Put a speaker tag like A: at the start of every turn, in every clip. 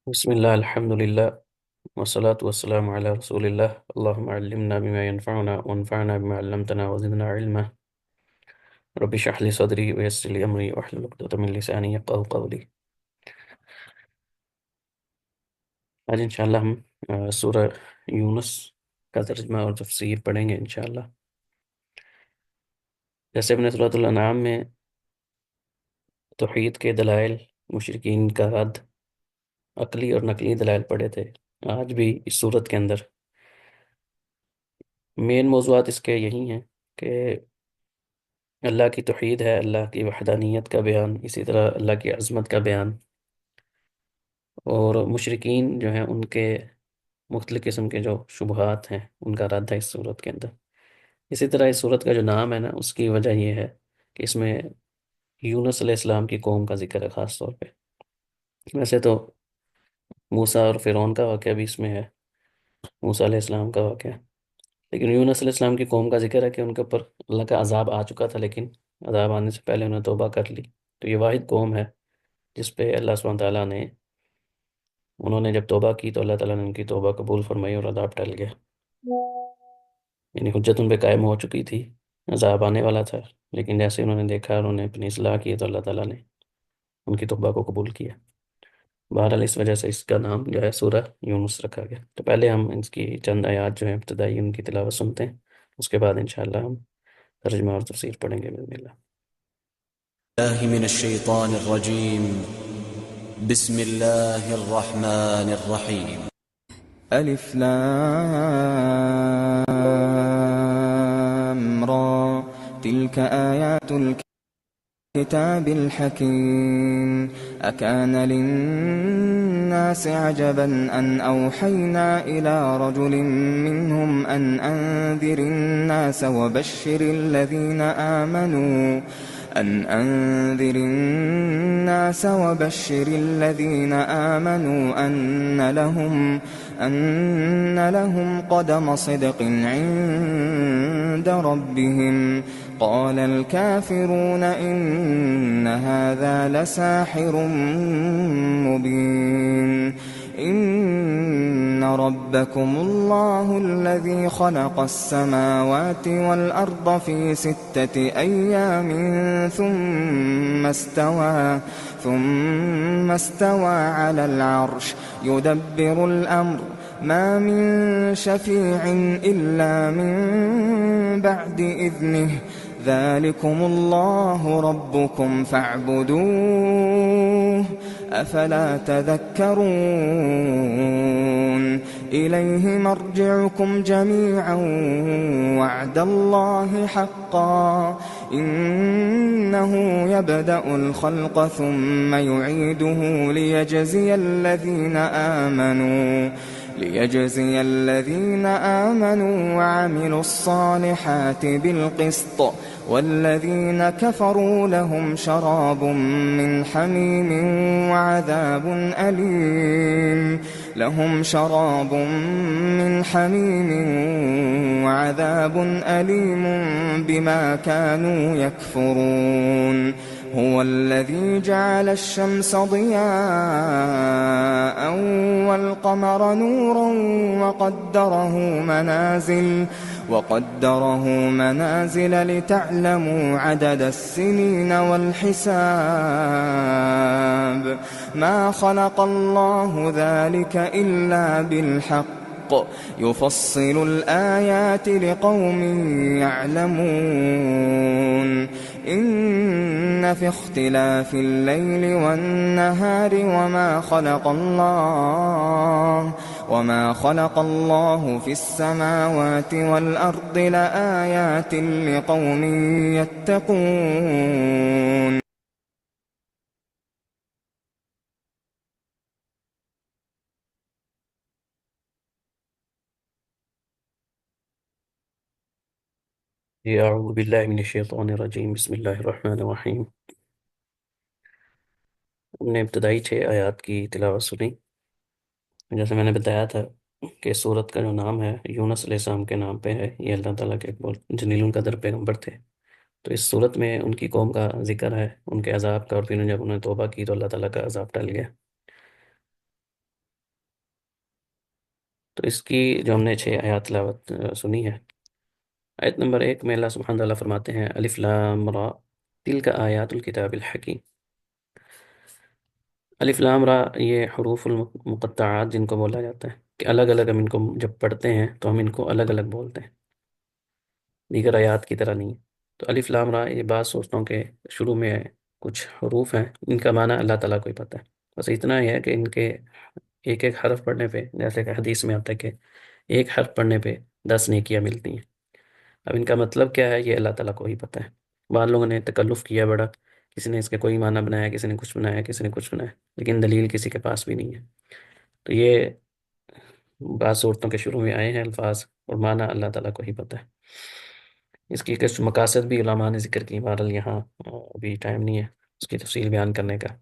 A: بسم الله الحمد لله والصلاة والسلام على رسول الله اللهم علمنا بما ينفعنا وانفعنا بما علمتنا وزدنا علما رب اشرح لي صدري ويسر لي أمري واحلل عقدة من لساني يفقهوا قولي. آج انشاءاللہ ہم سورہ یونس کا ترجمہ اور تفسیر پڑھیں گے انشاءاللہ. جیسے اپنے سورۃ الانعام میں توحید کے دلائل، مشرکین کا رد، عقلی اور نقلی دلائل پڑھے تھے، آج بھی اس صورت کے اندر مین موضوعات اس کے یہی ہیں کہ اللہ کی توحید ہے، اللہ کی وحدانیت کا بیان، اسی طرح اللہ کی عظمت کا بیان، اور مشرکین جو ہیں ان کے مختلف قسم کے جو شبہات ہیں ان کا رد ہے اس صورت کے اندر. اسی طرح اس صورت کا جو نام ہے نا، اس کی وجہ یہ ہے کہ اس میں یونس علیہ السلام کی قوم کا ذکر ہے خاص طور پہ. ویسے تو موسیٰ اور فرعون کا واقعہ بھی اس میں ہے، موسیٰ علیہ السلام کا واقعہ، لیکن یونس علیہ السلام کی قوم کا ذکر ہے کہ ان کے اوپر اللہ کا عذاب آ چکا تھا، لیکن عذاب آنے سے پہلے انہوں نے توبہ کر لی. تو یہ واحد قوم ہے جس پہ اللہ سبحانہ تعالیٰ نے، انہوں نے جب توبہ کی تو اللہ تعالیٰ نے ان کی توبہ قبول فرمائی اور عذاب ٹل گیا. یعنی حجت ان پہ قائم ہو چکی تھی، عذاب آنے والا تھا، لیکن جیسے انہوں نے دیکھا، انہوں نے اپنی اصلاح کی تو اللہ تعالیٰ نے ان کی توبہ کو قبول کیا. بہرحال اس وجہ سے اس کا نام جو ہے سورہ یونس رکھا گیا. تو پہلے ہم اس کی چند آیات جو ہیں ابتدائی ان کی تلاوت سنتے ہیں، اس کے بعد انشاءاللہ ہم ترجمہ اور تفسیر پڑھیں گے بإذن اللہ.
B: الله من الشيطان الرجيم. بسم الله الرحمن الرحيم. ألف لام را. تلك آيات الكتاب الحكيم. أكان للناس عجبا أن أوحينا إلى رجل منهم أن أنذر الناس وبشر الذين آمنوا أن لهم قدم صدق عند ربهم. قال الكافرون إن هذا لساحر مبين. إن ربكم الله الذي خلق السماوات والأرض في 6 أيام ثم استوى على العرش يدبر الأمر ما من شفيع إلا من بعد إذنه. ذلكم الله ربكم فاعبدوه أفلا تذكرون. إليه مرجعكم جميعا وعد الله حقا. إنه يبدأ الخلق ثم يعيده ليجزي الذين آمنوا وعملوا الصالحات بالقسط. والذين كفروا لهم شراب من حميم وعذاب أليم بما كانوا يكفرون. هو الذي جعل الشمس ضياء والقمر نورا وقدره منازل لتعلموا عدد السنين والحساب. ما خلق الله ذلك إلا بالحق. يفصل الآيات لقوم يعلمون. إن في اختلاف الليل والنهار وما خلق الله في السماوات والأرض لآيات لقوم يتقون.
A: اعوذ باللہ من الشیطان الرجیم، بسم اللہ الرحمن الرحیم. ہم نے ابتدائی 6 آیات کی تلاوت سنی. جیسے میں نے بتایا تھا کہ سورت کا جو نام ہے یونس علیہ السلام کے نام پہ ہے. یہ اللہ تعالیٰ کے ایک بہت جلیل القدر پیغمبر تھے. تو اس صورت میں ان کی قوم کا ذکر ہے، ان کے عذاب کا، اور پھر جب انہوں نے توبہ کی تو اللہ تعالیٰ کا عذاب ٹل گیا. تو اس کی جو ہم نے 6 آیات تلاوت سنی ہے، آیت نمبر 1 میں اللہ سبحانہ تعالیٰ فرماتے ہیں الف لام را تلک آیات الکتاب الحکیم۔ الف لام را یہ حروف المقطعات جن کو بولا جاتا ہے، کہ الگ الگ ہم ان کو جب پڑھتے ہیں تو ہم ان کو الگ الگ بولتے ہیں، دیگر آیات کی طرح نہیں ہے۔ تو الف لام را یہ بات سوچتا ہوں کہ شروع میں کچھ حروف ہیں، ان کا معنی اللہ تعالیٰ کو ہی پتہ ہے، بس اتنا ہی ہے کہ ان کے ایک ایک حرف پڑھنے پہ، جیسے کہ حدیث میں آتا ہے کہ ایک حرف پڑھنے پہ 10 نیکیاں ملتی ہیں۔ اب ان کا مطلب کیا ہے یہ اللہ تعالیٰ کو ہی پتہ ہے۔ بعض لوگوں نے تکلف کیا بڑا، کسی نے اس کے کوئی معنی بنایا، کسی نے کچھ بنایا، کسی نے کچھ بنایا، لیکن دلیل کسی کے پاس بھی نہیں ہے۔ تو یہ بعض صورتوں کے شروع میں آئے ہیں الفاظ، اور معنی اللہ تعالیٰ کو ہی پتہ ہے۔ اس کی کچھ مقاصد بھی علماء نے ذکر کی، بہرحال یہاں ابھی ٹائم نہیں ہے اس کی تفصیل بیان کرنے کا۔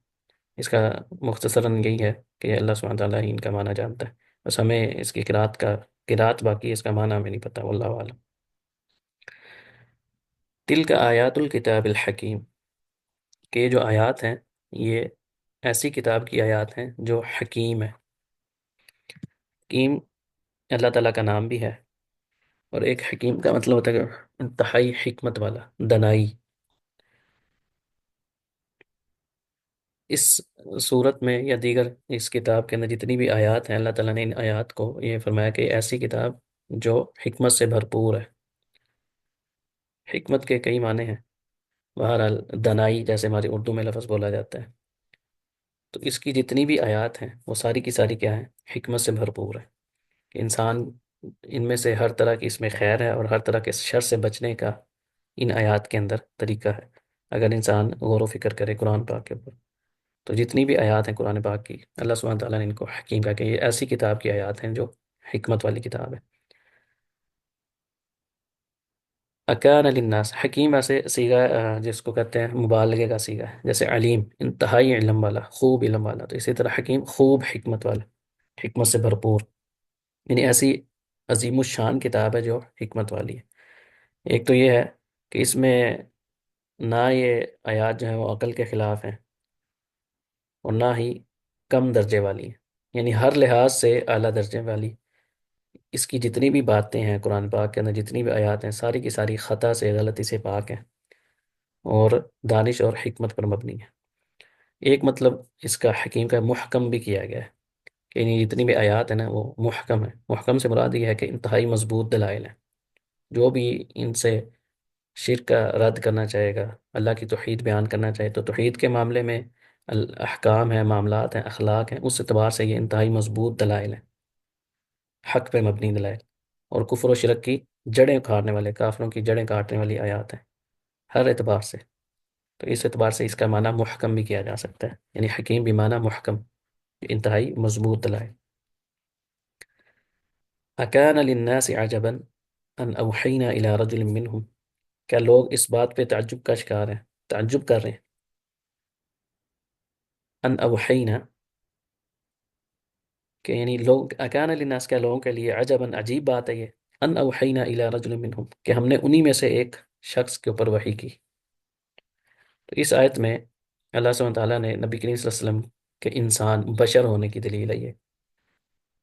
A: اس کا مختصراً یہی ہے کہ اللہ سبحانہ تعالیٰ ہی ان کا معنی جانتا ہے، بس ہمیں اس کی قرات باقی اس کا معنی ہمیں نہیں پتہ، واللہ عالم۔ تلک آیات الکتاب الحکیم، کہ یہ جو آیات ہیں یہ ایسی کتاب کی آیات ہیں جو حکیم ہے۔ حکیم اللہ تعالیٰ کا نام بھی ہے، اور ایک حکیم کا مطلب ہوتا ہے کہ انتہائی حکمت والا، دنائی۔ اس صورت میں یا دیگر اس کتاب کے اندر جتنی بھی آیات ہیں، اللہ تعالیٰ نے ان آیات کو یہ فرمایا کہ ایسی کتاب جو حکمت سے بھرپور ہے۔ حکمت کے کئی معنی ہیں، بہرحال دنائی جیسے ہماری اردو میں لفظ بولا جاتا ہے۔ تو اس کی جتنی بھی آیات ہیں وہ ساری کی ساری کیا ہیں؟ حکمت سے بھرپور ہے، کہ انسان ان میں سے ہر طرح کی اس میں خیر ہے، اور ہر طرح کے شر سے بچنے کا ان آیات کے اندر طریقہ ہے، اگر انسان غور و فکر کرے قرآن پاک کے اوپر۔ تو جتنی بھی آیات ہیں قرآن پاک کی، اللہ سبحانہ تعالیٰ نے ان کو حکیم کہا کہ یہ ایسی کتاب کی آیات ہیں جو حکمت والی کتاب ہے۔ اکان للناس، حکیم ایسے صیغہ جس کو کہتے ہیں مبالغے کا صیغہ ہے، جیسے علیم انتہائی علم والا، خوب علم والا، تو اسی طرح حکیم خوب حکمت والا، حکمت سے بھرپور، یعنی ایسی عظیم الشان کتاب ہے جو حکمت والی ہے۔ ایک تو یہ ہے کہ اس میں نہ یہ آیات جو ہیں وہ عقل کے خلاف ہیں، اور نہ ہی کم درجے والی ہیں، یعنی ہر لحاظ سے اعلیٰ درجے والی۔ اس کی جتنی بھی باتیں ہیں قرآن پاک کے اندر، جتنی بھی آیات ہیں، ساری کی ساری خطا سے، غلطی سے پاک ہیں، اور دانش اور حکمت پر مبنی ہے۔ ایک مطلب اس کا حکیم کا محکم بھی کیا گیا ہے، کہ یہ جتنی بھی آیات ہیں نا وہ محکم ہے۔ محکم سے مراد یہ ہے کہ انتہائی مضبوط دلائل ہیں، جو بھی ان سے شرک کا رد کرنا چاہے گا، اللہ کی توحید بیان کرنا چاہے تو توحید کے معاملے میں احکام ہیں، معاملات ہیں، اخلاق ہیں، اس اعتبار سے یہ انتہائی مضبوط دلائل ہیں، حق پہ مبنی دلائل، اور کفر و شرک کی جڑیں اکھاڑنے والے، کافروں کی جڑیں کاٹنے والی آیات ہیں ہر اعتبار سے۔ تو اس اعتبار سے اس کا معنی محکم بھی کیا جا سکتا ہے، یعنی حکیم بھی معنی محکم، انتہائی مضبوط دلائل۔ اکان للناس عجبا ان اوحینا الی رجل منہم، کیا لوگ اس بات پہ تعجب کا شکار ہیں، تعجب کر رہے ہیں؟ ان اوحینا، کہ یعنی لوگ، اکان للناس، کیا لوگوں کے لیے عجبا عجیب بات ہے یہ، ان اوحینا الی رجل منہم، کہ ہم نے انہی میں سے ایک شخص کے اوپر وحی کی۔ تو اس آیت میں اللہ سبحانہ تعالیٰ نے نبی کریم صلی اللہ علیہ وسلم کے انسان بشر ہونے کی دلیل ہے یہ،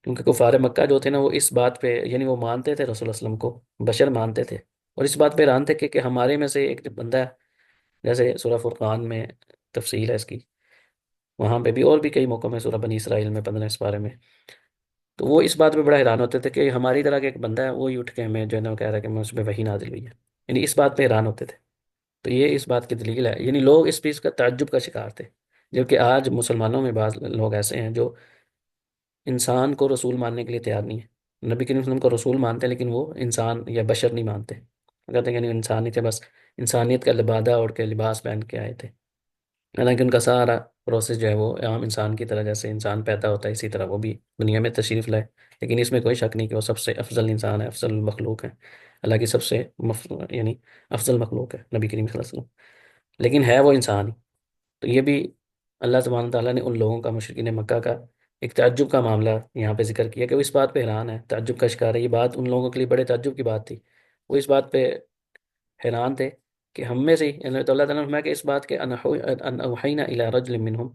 A: کیونکہ کفار مکہ جو تھے نا وہ اس بات پہ، یعنی وہ مانتے تھے رسول اللہ علیہ وسلم کو، بشر مانتے تھے، اور اس بات پہ حیران تھے کہ ہمارے میں سے ایک بندہ ہے، جیسے سورہ فرقان میں تفصیل ہے اس کی، وہاں پہ بھی اور بھی کئی موقعوں میں، سورہ بنی اسرائیل میں 15 اس بارے میں، تو وہ اس بات پہ بڑا حیران ہوتے تھے کہ ہماری طرح کا ایک بندہ ہے، وہی اٹھ کے ہمیں جو ہے نا وہ کہہ رہا ہے کہ میں اس پہ وحی نازل ہوئی ہے، یعنی اس بات پہ حیران ہوتے تھے۔ تو یہ اس بات کی دلیل ہے، یعنی لوگ اس چیز کا تعجب کا شکار تھے، جبکہ آج مسلمانوں میں بعض لوگ ایسے ہیں جو انسان کو رسول ماننے کے لیے تیار نہیں ہے، نبی کریم صلی اللہ علیہ وسلم کو رسول مانتے ہیں لیکن وہ انسان یا بشر نہیں مانتے، کہتے ہیں کہ نہیں انسان ہی تھے، بس انسانیت کا لبادہ اوڑھ کے لباس پہن کے آئے تھے، حالانکہ ان کا سارا پروسیس جو ہے وہ عام انسان کی طرح، جیسے انسان پیدا ہوتا ہے اسی طرح وہ بھی دنیا میں تشریف لائے، لیکن اس میں کوئی شک نہیں کہ وہ سب سے افضل انسان ہے، افضل المخلوق ہے، اللہ کی سب سے یعنی افضل مخلوق ہے نبی کریم صلی اللہ علیہ وسلم، لیکن ہے وہ انسان ہی۔ تو یہ بھی اللہ سبحانہ تعالیٰ نے ان لوگوں کا، مشرکین مکہ کا ایک تعجب کا معاملہ یہاں پہ ذکر کیا، کہ وہ اس بات پہ حیران ہے، تعجب کا شکار ہے، یہ بات ان لوگوں کے لیے بڑے تعجب کی بات تھی، وہ اس بات پہ حیران تھے کہ ہم میں سے ہی، یعنی تو اللہ تعالیٰ نے فرمایا کہ اس بات کے ان اوحینا الی رجل منہم،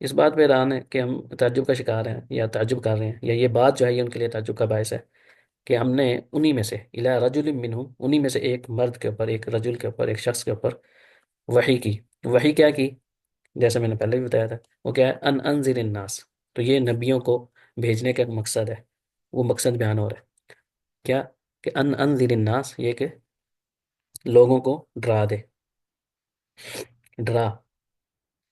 A: اس بات پہ حیران ہے کہ ہم تعجب کا شکار ہیں یا تعجب کر رہے ہیں، یا یہ بات جو ہے یہ ان کے لیے تعجب کا باعث ہے کہ ہم نے انہی میں سے الا رجل منہم، انہی میں سے ایک مرد کے اوپر، ایک رجل کے اوپر، ایک شخص کے اوپر وحی کی۔ وحی کیا کی؟ جیسے میں نے پہلے بھی بتایا تھا، وہ کیا ہے؟ ان انذر الناس۔ تو یہ نبیوں کو بھیجنے کا ایک مقصد ہے، وہ مقصد بیان ہو رہا ہے کیا؟ کہ ان انذر الناس، یہ کہ لوگوں کو ڈرا دے، ڈرا۔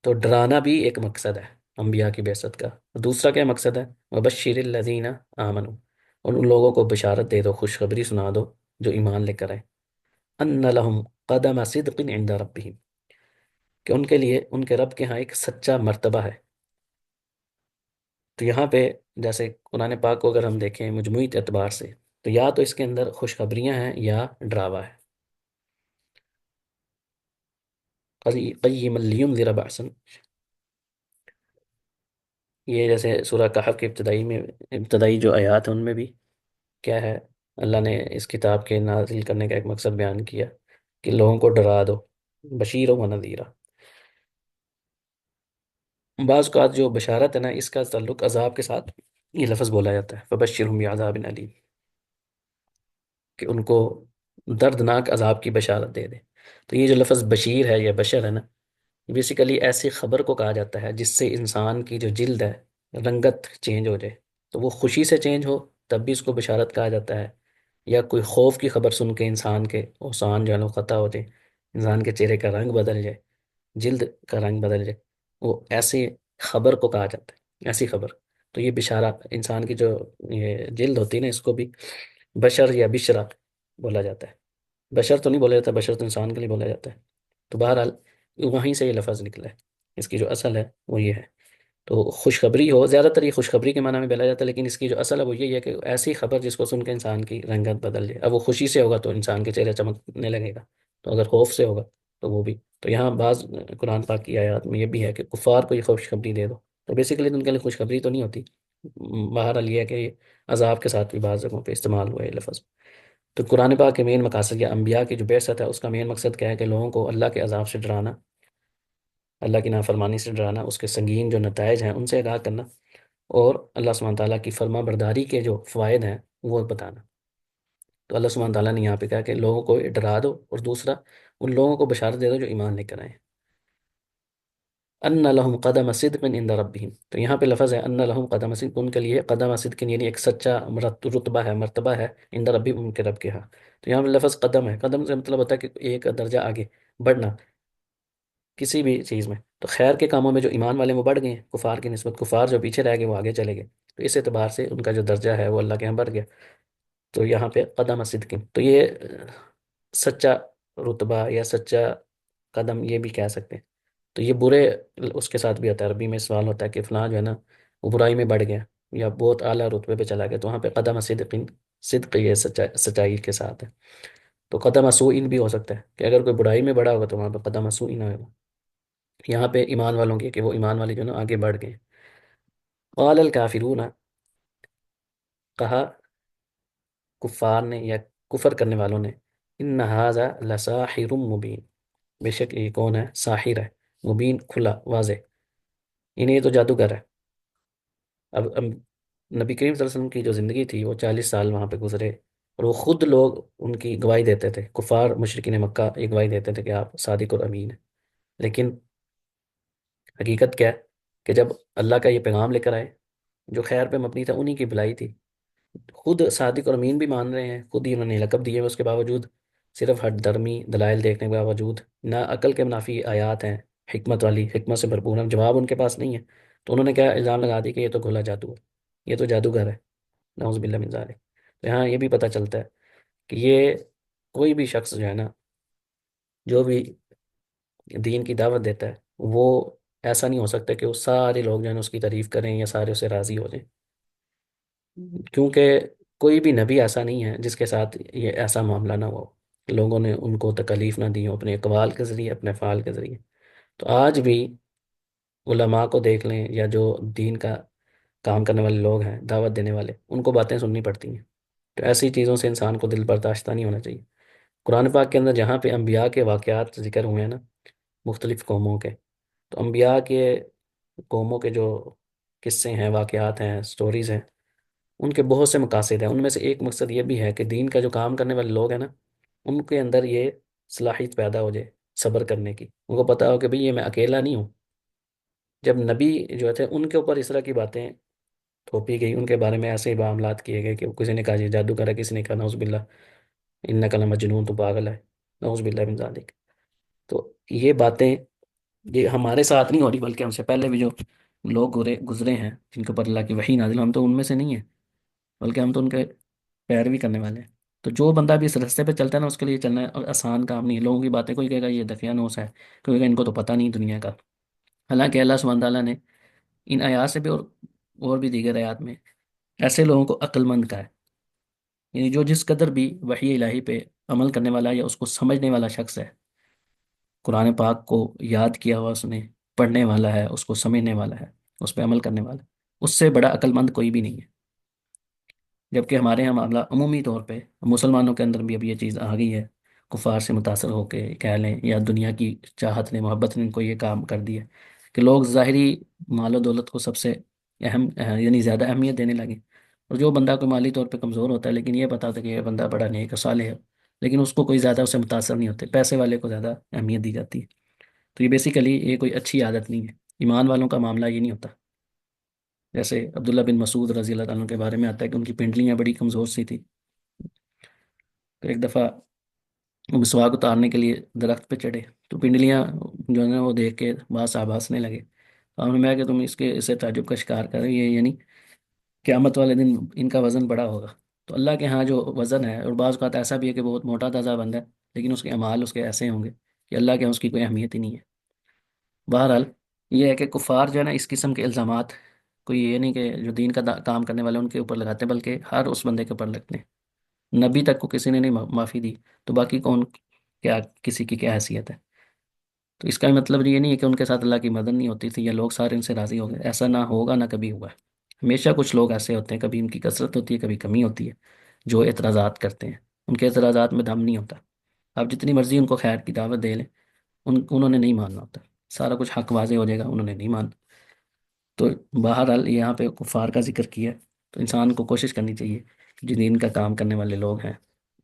A: تو ڈرانا بھی ایک مقصد ہے انبیاء کی بعثت کا۔ دوسرا کیا مقصد ہے؟ وبشر الذین آمنوا، اور ان لوگوں کو بشارت دے دو، خوشخبری سنا دو جو ایمان لے کر آئے، ان لہم قدم صدق عند ربہم، کہ ان کے لیے ان کے رب کے ہاں ایک سچا مرتبہ ہے۔ تو یہاں پہ جیسے قرآن پاک کو اگر ہم دیکھیں مجموعی اعتبار سے، تو یا تو اس کے اندر خوشخبریاں ہیں یا ڈراوا ہے۔ قیما لینذر بأسا، یہ جیسے سورہ کہف کے ابتدائی جو آیات ہیں ان میں بھی کیا ہے؟ اللہ نے اس کتاب کے نازل کرنے کا ایک مقصد بیان کیا کہ لوگوں کو ڈرا دو، بشیر و نذیرہ۔ بعض اوقات جو بشارت ہے نا، اس کا تعلق عذاب کے ساتھ یہ لفظ بولا جاتا ہے، فبشرہم بعذاب علیم، کہ ان کو دردناک عذاب کی بشارت دے دے۔ تو یہ جو لفظ بشیر ہے یا بشر ہے نا، بیسیکلی ایسی خبر کو کہا جاتا ہے جس سے انسان کی جو جلد ہے، رنگت چینج ہو جائے۔ تو وہ خوشی سے چینج ہو تب بھی اس کو بشارت کہا جاتا ہے، یا کوئی خوف کی خبر سن کے انسان کے اوسان جو ہے وہ قطع ہو جائے، انسان کے چہرے کا رنگ بدل جائے، جلد کا رنگ بدل جائے، وہ ایسی خبر کو کہا جاتا ہے، ایسی خبر۔ تو یہ بشارہ، انسان کی جو یہ جلد ہوتی ہے نا، اس کو بھی بشر یا بشرا بولا جاتا ہے۔ بشر تو نہیں بولا جاتا، بشر تو انسان کے لیے بولا جاتا ہے۔ تو بہرحال وہیں سے یہ لفظ نکلا ہے، اس کی جو اصل ہے وہ یہ ہے۔ تو خوشخبری ہو، زیادہ تر یہ خوشخبری کے معنی میں بولا جاتا ہے، لیکن اس کی جو اصل ہے وہ یہی ہے کہ ایسی خبر جس کو سن کے انسان کی رنگت بدل جائے۔ اب وہ خوشی سے ہوگا تو انسان کے چہرے چمکنے لگے گا، تو اگر خوف سے ہوگا تو وہ بھی۔ تو یہاں بعض قرآن پاک کی آیات میں یہ بھی ہے کہ کفار کو یہ خوشخبری دے دو، تو بیسیکلی ان کے لیے خوشخبری تو نہیں ہوتی۔ بہرحال یہ ہے کہ یہ عذاب کے ساتھ بھی بعض جگہوں پہ استعمال ہوا ہے یہ لفظ۔ تو قرآن پاک کے مین مقاصد یا انبیاء کی جو بعثت ہے اس کا مین مقصد کیا ہے؟ کہ لوگوں کو اللہ کے عذاب سے ڈرانا، اللہ کی نافرمانی سے ڈرانا، اس کے سنگین جو نتائج ہیں ان سے آگاہ کرنا، اور اللہ سبحانہ تعالیٰ کی فرما برداری کے جو فوائد ہیں وہ بتانا۔ تو اللہ سبحانہ تعالیٰ نے یہاں پہ کہا کہ لوگوں کو ڈرا دو، اور دوسرا ان لوگوں کو بشارت دے دو جو ایمان لے کر آئے، ان لہم قدم صدق عند ربہم۔ تو یہاں پہ لفظ ہے ان لہم قدم صدق، ان کے لیے قدم صدق یعنی ایک سچا رتبہ ہے، مرتبہ ہے، عند ربہم، ان کے رب کے ہاں۔ تو یہاں پہ لفظ قدم ہے، قدم سے مطلب ہوتا ہے کہ ایک درجہ آگے بڑھنا کسی بھی چیز میں۔ تو خیر کے کاموں میں جو ایمان والے وہ بڑھ گئے ہیں کفار کی نسبت، کفار جو پیچھے رہ گئے وہ آگے چلے گئے، تو اس اعتبار سے ان کا جو درجہ ہے وہ اللہ کے یہاں بڑھ گیا۔ تو یہاں پہ قدم صدق، تو یہ سچا رتبہ یا سچا قدم یہ بھی کہہ سکتے ہیں۔ تو یہ برے اس کے ساتھ بھی ہوتا ہے، عربی میں سوال ہوتا ہے کہ فلاں جو ہے نا وہ برائی میں بڑھ گیا یا بہت اعلیٰ رتبے پہ چلا گیا، تو وہاں پہ قدم صدق، صدق یہ سچائی کے ساتھ ہے۔ تو قدم سوء بھی ہو سکتا ہے کہ اگر کوئی برائی میں بڑھا ہوگا تو وہاں پہ قدم سوء ہوگا۔ یہاں پہ ایمان والوں کی کہ وہ ایمان والے جو ہے نا آگے بڑھ گئے۔ قال الکافرون، کہا کفار نے یا کفر کرنے والوں نے، ان ھذا لساحر مبین، بے شک یہ کون ہے؟ ساحر ہے، مبین کھلا واضح، انہیں یہ تو جادوگر ہے۔ اب نبی کریم صلی اللہ علیہ وسلم کی جو زندگی تھی وہ 40 سال وہاں پہ گزرے، اور وہ خود لوگ ان کی گواہی دیتے تھے، کفار مشرکین مکہ یہ گواہی دیتے تھے کہ آپ صادق اور امین ہیں۔ لیکن حقیقت کیا ہے کہ جب اللہ کا یہ پیغام لے کر آئے جو خیر پہ مبنی تھا، انہی کی بھلائی تھی، خود صادق اور امین بھی مان رہے ہیں، خود ہی انہوں نے لقب دیے ہوئے، اس کے باوجود صرف ہٹ درمی دلائل دیکھنے کے باوجود، نہ عقل کے منافی آیات ہیں، حکمت والی، حکمت سے بھرپور ہیں، جواب ان کے پاس نہیں ہے، تو انہوں نے کیا الزام لگا دی کہ یہ تو گھولا جادو ہے، یہ تو جادوگر ہے، نعوذ باللہ من ذالک۔ تو یہاں یہ بھی پتہ چلتا ہے کہ یہ کوئی بھی شخص جو ہے نا، جو بھی دین کی دعوت دیتا ہے، وہ ایسا نہیں ہو سکتا کہ وہ سارے لوگ جو ہے نا اس کی تعریف کریں یا سارے اسے راضی ہو جائیں، کیونکہ کوئی بھی نبی ایسا نہیں ہے جس کے ساتھ یہ ایسا معاملہ نہ ہو، لوگوں نے ان کو تکلیف نہ دی ہو اپنے اقوال کے ذریعے، اپنے فعال کے ذریعے۔ تو آج بھی علماء کو دیکھ لیں یا جو دین کا کام کرنے والے لوگ ہیں، دعوت دینے والے، ان کو باتیں سننی پڑتی ہیں۔ تو ایسی چیزوں سے انسان کو دل برداشتہ نہیں ہونا چاہیے۔ قرآن پاک کے اندر جہاں پہ انبیاء کے واقعات ذکر ہوئے ہیں نا، مختلف قوموں کے، تو انبیاء کے قوموں کے جو قصے ہیں، واقعات ہیں، سٹوریز ہیں، ان کے بہت سے مقاصد ہیں۔ ان میں سے ایک مقصد یہ بھی ہے کہ دین کا جو کام کرنے والے لوگ ہیں نا، ان کے اندر یہ صلاحیت پیدا ہو جائے صبر کرنے کی، ان کو پتا ہو کہ بھئی یہ میں اکیلا نہیں ہوں۔ جب نبی جو تھے ان کے اوپر اس طرح کی باتیں تھوپی گئی، ان کے بارے میں ایسے ہی معاملات کیے گئے کہ کسی نے کہا یہ جادو کرا، کسی نے کہا نعوذ باللہ انک لمجنون، تو پاگل ہے، نعوذ باللہ من ذالک۔ تو یہ باتیں یہ ہمارے ساتھ نہیں ہو رہی، بلکہ ہم سے پہلے بھی جو لوگ گزرے ہیں جن کے اوپر اللہ کی وحی نازل، ہم تو ان میں سے نہیں ہیں، بلکہ ہم تو ان کے پیروی کرنے والے ہیں۔ تو جو بندہ بھی اس رستے پہ چلتا ہے نا، اس کے لیے چلنا ہے، اور آسان کام نہیں ہے۔ لوگوں کی باتیں کوئی کہے گا یہ دقیانوس ہے، کوئی کہے گا ان کو تو پتہ نہیں دنیا کا۔ حالانکہ اللہ سبحانہ تعالیٰ نے ان آیات سے بھی اور بھی دیگر آیات میں ایسے لوگوں کو عقل مند کہا ہے، یعنی جو جس قدر بھی وحی الہی پہ عمل کرنے والا ہے یا اس کو سمجھنے والا شخص ہے، قرآن پاک کو یاد کیا ہوا اس نے، پڑھنے والا ہے، اس کو سمجھنے والا ہے، اس پہ عمل کرنے والا ہے، اس سے بڑا عقل مند کوئی بھی نہیں ہے۔ جبکہ ہمارے یہاں معاملہ عمومی طور پہ مسلمانوں کے اندر بھی اب یہ چیز آ گئی ہے، کفار سے متاثر ہو کے کہہ لیں، یا دنیا کی چاہت نے، محبت نے ان کو یہ کام کر دیا کہ لوگ ظاہری مال و دولت کو سب سے اہم یعنی زیادہ اہمیت دینے لگے۔ اور جو بندہ کوئی مالی طور پہ کمزور ہوتا ہے لیکن یہ پتا ہوتا ہے کہ یہ بندہ بڑا نیک و صالح ہے، لیکن اس کو کوئی زیادہ اس سے متاثر نہیں ہوتے، پیسے والے کو زیادہ اہمیت دی جاتی ہے۔ تو یہ بیسیکلی یہ کوئی اچھی عادت نہیں ہے، ایمان والوں کا معاملہ یہ نہیں ہوتا۔ جیسے عبداللہ بن مسعود رضی اللہ تعالیٰ عنہ کے بارے میں آتا ہے کہ ان کی پنڈلیاں بڑی کمزور سی تھی، تو ایک دفعہ وہ مسواک اتارنے کے لیے درخت پہ چڑھے، تو پنڈلیاں جو ہے نا وہ دیکھ کے بعض صحابہ ہنسنے لگے۔ تو ہم نے میں کہ تم اسے تعجب کا شکار کر رہے، یہ یعنی قیامت والے دن ان کا وزن بڑا ہوگا۔ تو اللہ کے ہاں جو وزن ہے، اور بعض اوقات ایسا بھی ہے کہ بہت موٹا تازہ بندہ ہے لیکن اس کے اعمال اس کے ایسے ہوں گے کہ اللہ کے ہاں اس کی کوئی اہمیت ہی نہیں ہے۔ بہرحال یہ ہے کہ کفار جو ہے نا اس قسم کے الزامات کوئی یہ نہیں کہ جو دین کا کام کرنے والے ان کے اوپر لگاتے ہیں، بلکہ ہر اس بندے کے اوپر لگتے ہیں۔ نبی تک کو کسی نے نہیں معافی دی، تو باقی کون، کیا کسی کی کیا حیثیت ہے؟ تو اس کا مطلب یہ نہیں ہے کہ ان کے ساتھ اللہ کی مدد نہیں ہوتی تھی یا لوگ سارے ان سے راضی ہو گئے، ایسا نہ ہوگا نہ کبھی ہوا ہے۔ ہمیشہ کچھ لوگ ایسے ہوتے ہیں، کبھی ان کی کثرت ہوتی ہے کبھی کمی ہوتی ہے، جو اعتراضات کرتے ہیں، ان کے اعتراضات میں دم نہیں ہوتا۔ آپ جتنی مرضی ان کو خیر کی دعوت دے لیں، انہوں نے نہیں ماننا ہوتا، سارا کچھ حق واضح ہو جائے گا، انہوں نے نہیں ماننا۔ تو بہرحال یہاں پہ کفار کا ذکر کیا ہے، تو انسان کو کوشش کرنی چاہیے کہ جو دین کا کام کرنے والے لوگ ہیں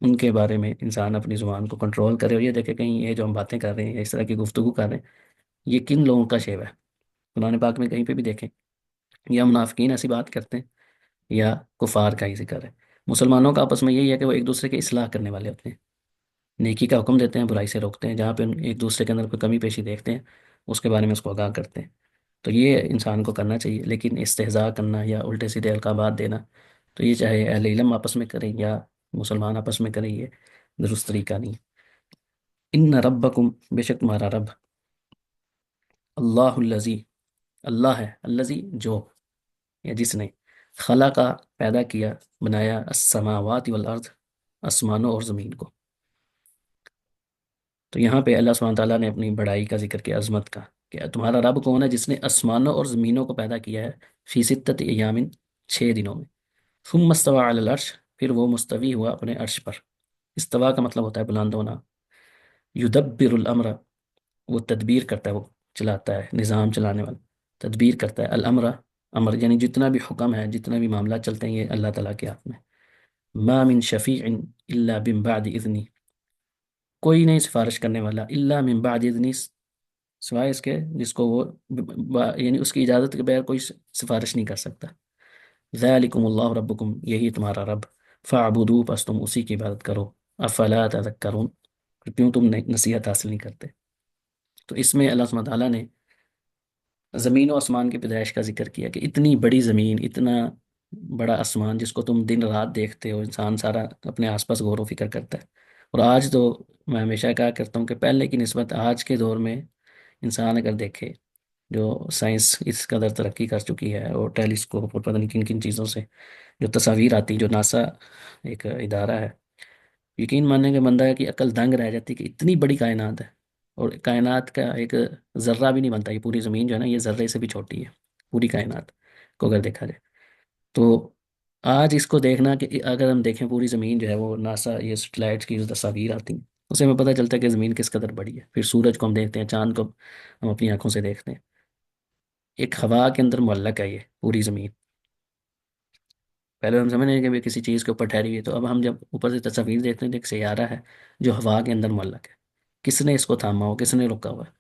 A: ان کے بارے میں انسان اپنی زبان کو کنٹرول کرے، اور یہ دیکھے کہیں یہ جو ہم باتیں کر رہے ہیں یا اس طرح کی گفتگو کر رہے ہیں یہ کن لوگوں کا شیوا ہے۔ قرآن پاک میں کہیں پہ بھی دیکھیں یا منافقین ایسی بات کرتے ہیں یا کفار کا ہی ذکر ہے۔ مسلمانوں کا آپس میں یہی ہے کہ وہ ایک دوسرے کی اصلاح کرنے والے ہوتے ہیں، نیکی کا حکم دیتے ہیں، برائی سے روکتے ہیں، جہاں پہ ایک دوسرے کے اندر کوئی کمی پیشی دیکھتے ہیں اس کے بارے میں اس کو آگاہ کرتے ہیں۔ تو یہ انسان کو کرنا چاہیے، لیکن استہزاء کرنا یا الٹے سیدھے القابات دینا، تو یہ چاہے اہل علم آپس میں کریں یا مسلمان آپس میں کریں، یہ درست طریقہ نہیں ہے۔ ان ربکم، بے شک تمہارا رب، اللہ الذی، اللہ ہے، الذی جو یا جس نے، خلا کا پیدا کیا، بنایا، السماوات والارض، آسمانوں اور زمین کو۔ تو یہاں پہ اللہ سبحانہ تعالیٰ نے اپنی بڑائی کا ذکر کیا، عظمت کا، کہ تمہارا رب کون ہے جس نے آسمانوں اور زمینوں کو پیدا کیا ہے، فی ستت ایام، 6 دنوں میں، ثم استوى علی العرش، پھر وہ مستوی ہوا اپنے عرش پر۔ استوا کا مطلب ہوتا ہے بلند ہونا۔ یدبر الامر، وہ تدبیر کرتا ہے، وہ چلاتا ہے، نظام چلانے والا، تدبیر کرتا ہے، الامر، امر یعنی جتنا بھی حکم ہے، جتنا بھی معاملات چلتے ہیں، یہ اللہ تعالیٰ کے ہاتھ میں۔ ما من شفیع الا من بعد اذنی، کوئی نہیں سفارش کرنے والا، الا من بعد اذنی، سوائے اس کے جس کو وہ یعنی اس کی اجازت کے بغیر کوئی سفارش نہیں کر سکتا۔ ذالکم اللہ ربکم، یہی تمہارا رب، فاعبدوہ، پس تم اسی کی عبادت کرو، افلا تذکرون، کیوں تم نصیحت حاصل نہیں کرتے؟ تو اس میں اللہ سبحانہ تعالیٰ نے زمین و آسمان کی پیدائش کا ذکر کیا کہ اتنی بڑی زمین، اتنا بڑا آسمان جس کو تم دن رات دیکھتے ہو، انسان سارا اپنے آس پاس غور و فکر کرتا ہے۔ اور آج تو میں ہمیشہ کہا کرتا ہوں کہ پہلے کی نسبت آج کے دور میں انسان اگر دیکھے، جو سائنس اس قدر ترقی کر چکی ہے، اور ٹیلیسکوپ اور پتہ نہیں کن کن چیزوں سے جو تصاویر آتی، جو ناسا ایک ادارہ ہے، یقین ماننے کے بندہ ہے کہ عقل دنگ رہ جاتی کہ اتنی بڑی کائنات ہے، اور کائنات کا ایک ذرہ بھی نہیں بنتا، یہ پوری زمین جو ہے نا یہ ذرے سے بھی چھوٹی ہے پوری کائنات کو اگر دیکھا جائے تو۔ آج اس کو دیکھنا کہ اگر ہم دیکھیں پوری زمین جو ہے، وہ ناسا یہ سیٹلائٹس کی جو تصاویر آتی ہیں اسے ہمیں پتہ چلتا ہے کہ زمین کس قدر بڑی ہے۔ پھر سورج کو ہم دیکھتے ہیں، چاند کو ہم اپنی آنکھوں سے دیکھتے ہیں، ایک ہوا کے اندر معلق ہے یہ پوری زمین. پہلے ہم سمجھ رہے ہیں کہ بھی کسی چیز کے اوپر ٹھہری ہوئی ہے، تو اب ہم جب اوپر سے تصاویر دیکھتے ہیں تو ایک سیارہ ہے جو ہوا کے اندر معلق ہے. کس نے اس کو تھاما ہو، کس نے روکا ہوا ہے؟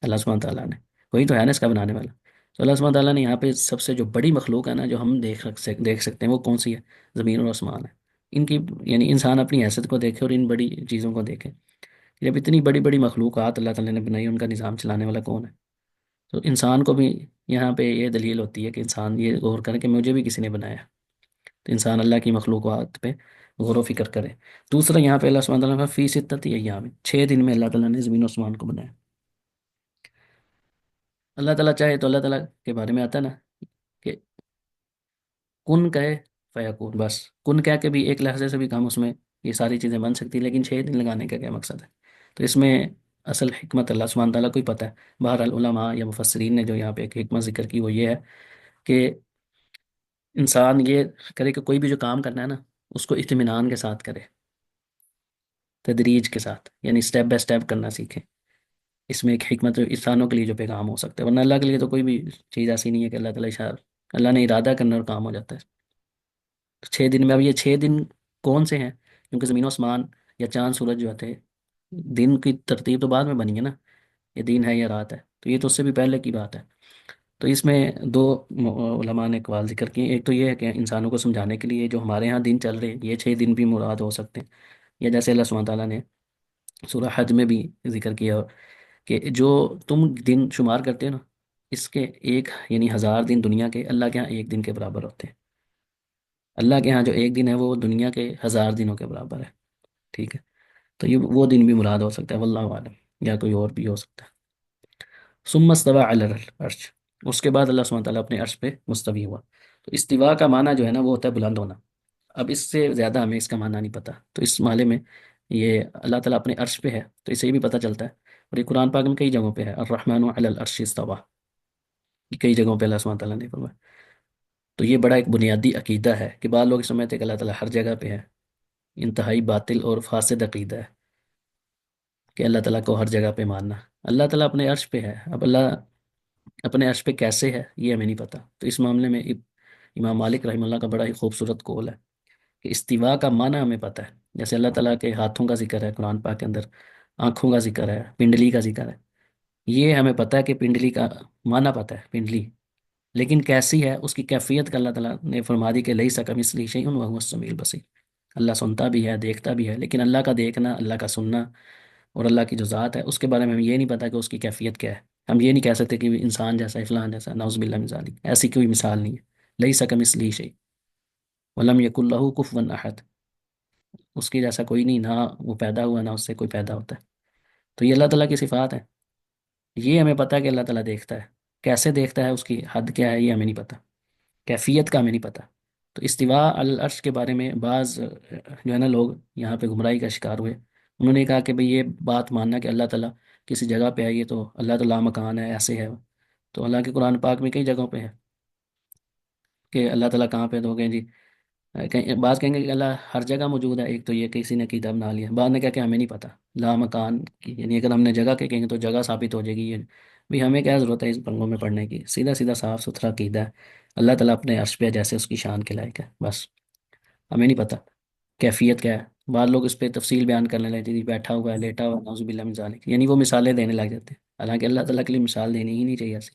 A: اللہ سبحانہ تعالیٰ نے. وہی تو ہے نا اس کا بنانے والا. تو اللہ سبحانہ تعالیٰ نے یہاں پہ سب سے جو بڑی مخلوق ہے نا جو ہم دیکھ سکتے ہیں، وہ کون سی ہے؟ زمین اور آسمان ہے. ان کی یعنی انسان اپنی حیثیت کو دیکھے اور ان بڑی چیزوں کو دیکھے. جب اتنی بڑی بڑی مخلوقات اللہ تعالیٰ نے بنائی، ان کا نظام چلانے والا کون ہے؟ تو انسان کو بھی یہاں پہ یہ دلیل ہوتی ہے کہ انسان یہ غور کرے کہ مجھے بھی کسی نے بنایا. تو انسان اللہ کی مخلوقات پہ غور و فکر کرے. دوسرا یہاں پہ اللہ سبحانہ تعالیٰ کا فی ستۃ ایام، 6 دن میں اللہ تعالیٰ نے زمین و آسمان کو بنایا. اللہ تعالیٰ چاہے تو اللہ تعالیٰ کے بارے میں آتا ہے نا کہ کن کہے فیکون، بس کن کہہ کے بھی ایک لحظے سے بھی کام اس میں یہ ساری چیزیں بن سکتی ہیں، لیکن 6 دن لگانے کا کیا مقصد ہے؟ تو اس میں اصل حکمت اللہ سبحانہ تعالیٰ کو ہی پتہ ہے. بہرحال علماء یا مفسرین نے جو یہاں پہ ایک حکمت ذکر کی وہ یہ ہے کہ انسان یہ کرے کہ کوئی بھی جو کام کرنا ہے نا اس کو اطمینان کے ساتھ کرے، تدریج کے ساتھ، یعنی سٹیپ بائی سٹیپ کرنا سیکھے. اس میں ایک حکمت انسانوں کے لیے جو پیغام ہو سکتا ہے، ورنہ اللہ کے لیے تو کوئی بھی چیز ایسی نہیں ہے کہ اللہ تعالیٰ اللہ نے ارادہ کرنا اور کام ہو جاتا ہے. 6 دن میں اب یہ 6 دن کون سے ہیں؟ کیونکہ زمین و آسمان یا چاند سورج جو تھے، دن کی ترتیب تو بعد میں بنی ہے نا، یہ دن ہے یا رات ہے، تو یہ تو اس سے بھی پہلے کی بات ہے. تو اس میں دو علماء نے اقوال ذکر کیے. ایک تو یہ ہے کہ انسانوں کو سمجھانے کے لیے جو ہمارے ہاں دن چل رہے ہیں یہ 6 دن بھی مراد ہو سکتے ہیں، یا جیسے اللہ سبحانہ تعالیٰ نے سورہ حج میں بھی ذکر کیا کہ جو تم دن شمار کرتے ہو نا، اس کے ایک یعنی 1000 دن دنیا کے اللہ کے ہاں ایک دن کے برابر ہوتے ہیں. اللہ کے ہاں جو ایک دن ہے وہ دنیا کے 1000 دنوں کے برابر ہے. ٹھیک ہے. تو یہ وہ دن بھی مراد ہو سکتا ہے، واللہ عالم، یا کوئی اور بھی ہو سکتا ہے. ثم استوى علی العرش، اس کے بعد اللہ سبحانہ تعالیٰ اپنے عرش پہ مستوی ہوا. تو استوا کا معنی جو ہے نا وہ ہوتا ہے بلند ہونا. اب اس سے زیادہ ہمیں اس کا معنی نہیں پتا، تو اس معنی میں یہ اللہ تعالیٰ اپنے عرش پہ ہے تو اسے یہ بھی پتہ چلتا ہے. اور یہ قرآن پاک میں کئی جگہوں پہ ہے، الرحمن علی العرش استوى، کئی جگہوں پہ اللہ سبحانہ تعالیٰ نے فرمایا. تو یہ بڑا ایک بنیادی عقیدہ ہے کہ بعض لوگ سمجھتے ہیں کہ اللہ تعالیٰ ہر جگہ پہ ہے. انتہائی باطل اور فاسد عقیدہ ہے کہ اللہ تعالیٰ کو ہر جگہ پہ ماننا. اللہ تعالیٰ اپنے عرش پہ ہے، اب اللہ اپنے عرش پہ کیسے ہے یہ ہمیں نہیں پتا. تو اس معاملے میں امام مالک رحمہ اللہ کا بڑا ہی خوبصورت قول ہے کہ استوا کا معنی ہمیں پتہ ہے. جیسے اللہ تعالیٰ کے ہاتھوں کا ذکر ہے قرآن پاک کے اندر، آنکھوں کا ذکر ہے، پنڈلی کا ذکر ہے، یہ ہمیں پتہ ہے کہ پنڈلی کا معنی پتہ ہے پنڈلی، لیکن کیسی ہے اس کی کیفیت کا اللہ تعالیٰ نے فرما دی کہ لیس کمثلہ شیء وہو السمیع البصیر. اللہ سنتا بھی ہے، دیکھتا بھی ہے، لیکن اللہ کا دیکھنا، اللہ کا سننا اور اللہ کی جو ذات ہے اس کے بارے میں ہمیں یہ نہیں پتا کہ اس کی کیفیت کیا ہے. ہم یہ نہیں کہہ سکتے کہ انسان جیسا ہے، فلان جیسا، نعوذ باللہ من ذالک، ایسی کوئی مثال نہیں ہے. لیس کمثلہ شیء ولم یکن لہ کفوا احد، اس کی جیسا کوئی نہیں، نہ وہ پیدا ہوا نہ اس سے کوئی پیدا ہوتا ہے. تو یہ اللہ تعالیٰ کی صفات ہے. یہ ہمیں پتا ہے کہ اللہ تعالیٰ دیکھتا ہے، کیسے دیکھتا ہے، اس کی حد کیا ہے یہ ہمیں نہیں پتا، کیفیت کا ہمیں نہیں پتا. تو استواء علی العرش کے بارے میں بعض جو ہے نا لوگ یہاں پہ گمراہی کا شکار ہوئے. انہوں نے کہا کہ بھئی یہ بات ماننا کہ اللہ تعالیٰ کسی جگہ پہ ہے، یہ تو اللہ تعالیٰ مکان ہے، ایسے ہے. تو اللہ کے قرآن پاک میں کئی جگہوں پہ ہے کہ اللہ تعالیٰ کہاں پہ، تو کہیں جی بعض کہیں گے کہ اللہ ہر جگہ موجود ہے. ایک تو یہ کسی نے عقیدہ بنا لیا، بعد نے کہا کہ ہمیں نہیں پتا لا مکان کی، یعنی اگر ہم نے جگہ کے کہیں گے تو جگہ ثابت ہو جائے گی. یہ بھی ہمیں کیا ضرورت ہے اس پنگوں میں پڑھنے کی، سیدھا سیدھا صاف ستھرا عقیدہ ہے اللہ تعالیٰ اپنے عرش پہ ہے جیسے اس کی شان کے لائق ہے. بس ہمیں نہیں پتا کیفیت کیا ہے. بعض لوگ اس پہ تفصیل بیان کرنے لگتے ہیں، بیٹھا ہوا ہے، لیٹا ہوا ہے، نعوذ باللہ من ذالک، یعنی وہ مثالیں دینے لگ جاتے ہیں، حالانکہ اللہ تعالیٰ کے لیے مثال دینی ہی نہیں چاہیے ایسی.